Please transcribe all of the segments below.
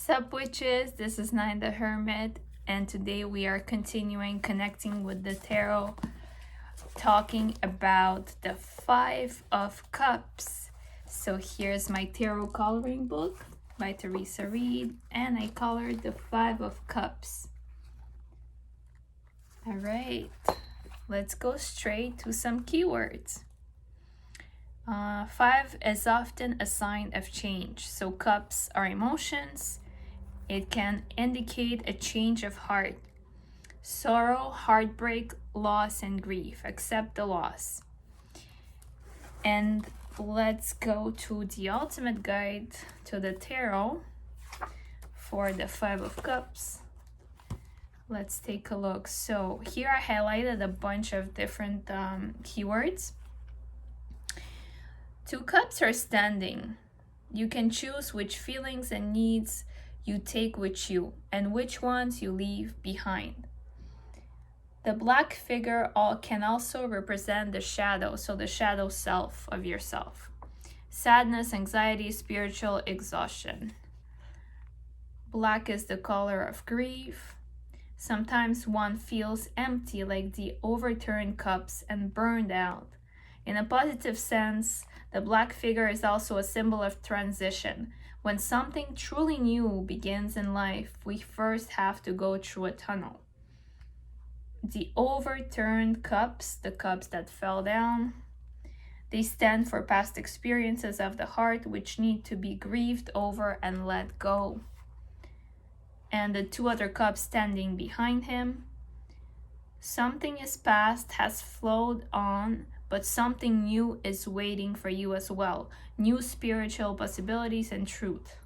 Sup witches, this is Nine the Hermit, and today we are continuing connecting with the tarot, talking about the Five of Cups. So here's my tarot coloring book by Theresa Reed, and I colored the Five of Cups. Alright, let's go straight to some keywords. Five is often a sign of change, so cups are emotions. It can indicate a change of heart, sorrow, heartbreak, loss, and grief. Accept the loss. And let's go to the ultimate guide to the tarot for the Five of Cups. Let's take a look. So here I highlighted a bunch of different keywords. Two cups are standing. You can choose which feelings and needs you take with you and which ones you leave behind. The black figure can also represent the shadow, so the shadow self of yourself. Sadness, anxiety, spiritual exhaustion. Black is the color of grief. Sometimes one feels empty, like the overturned cups and burned out. In a positive sense, the black figure is also a symbol of transition. When something truly new begins in life, we first have to go through a tunnel. The overturned cups, the cups that fell down, they stand for past experiences of the heart which need to be grieved over and let go. And the two other cups standing behind him, something is past, has flowed on, but something new is waiting for you as well. New spiritual possibilities and truth.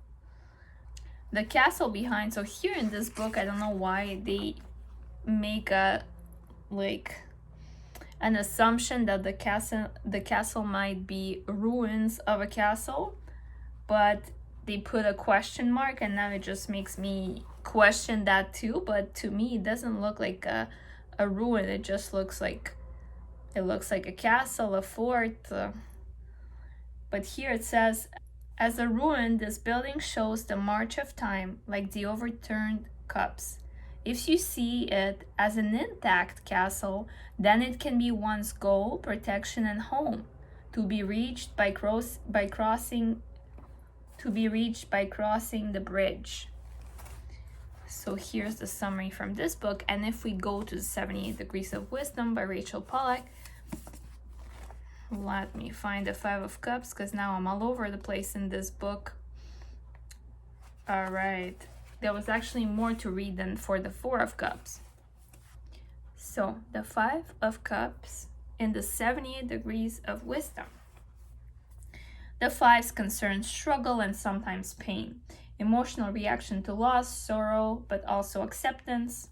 The castle behind, so here in this book, I don't know why they make an assumption that the castle might be ruins of a castle, but they put a question mark, and now it just makes me question that too. But to me, it doesn't look like a ruin. It just looks like a castle, a fort. But here it says, as a ruin, this building shows the march of time, like the overturned cups. If you see it as an intact castle, then it can be one's goal, protection, and home, to be reached by crossing the bridge. So here's the summary from this book. And if we go to the 78 Degrees of Wisdom by Rachel Pollack, let me find the Five of Cups, because now I'm all over the place in this book. All right. There was actually more to read than for the Four of Cups. So the Five of Cups in the 78 Degrees of Wisdom. The fives concern struggle and sometimes pain, emotional reaction to loss, sorrow, but also acceptance.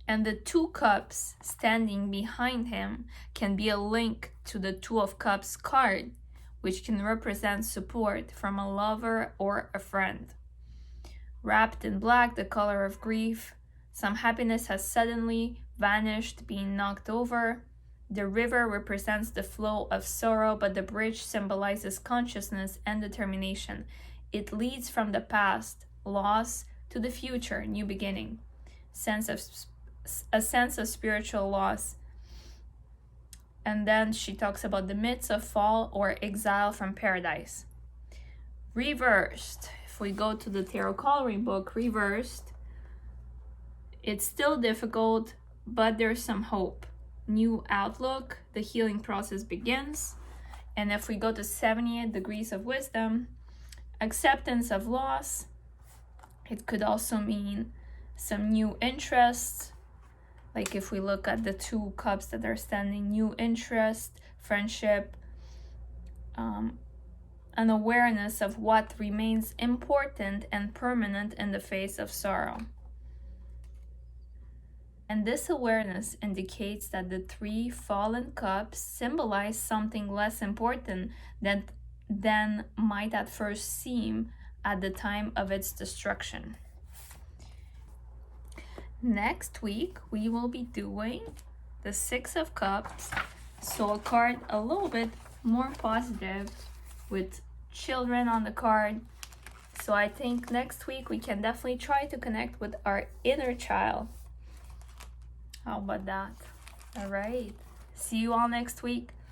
And the two cups standing behind him can be a link to the Two of Cups card, which can represent support from a lover or a friend. Wrapped in black, the color of grief, some happiness has suddenly vanished, being knocked over. The river represents the flow of sorrow, but the bridge symbolizes consciousness and determination. It leads from the past, loss, to the future, new beginning. A sense of spiritual loss. And then she talks about the myths of fall or exile from paradise. Reversed. If we go to the tarot coloring book, reversed, it's still difficult, but there's some hope. New outlook, the healing process begins. And if we go to 78 Degrees of Wisdom, acceptance of loss, it could also mean some new interests. Like if we look at the two cups that are standing, new interest, friendship, an awareness of what remains important and permanent in the face of sorrow. And this awareness indicates that the three fallen cups symbolize something less important than might at first seem at the time of its destruction. Next week, we will be doing the Six of Cups, so a card a little bit more positive with children on the card. So I think next week we can definitely try to connect with our inner child. How about that? All right. See you all next week.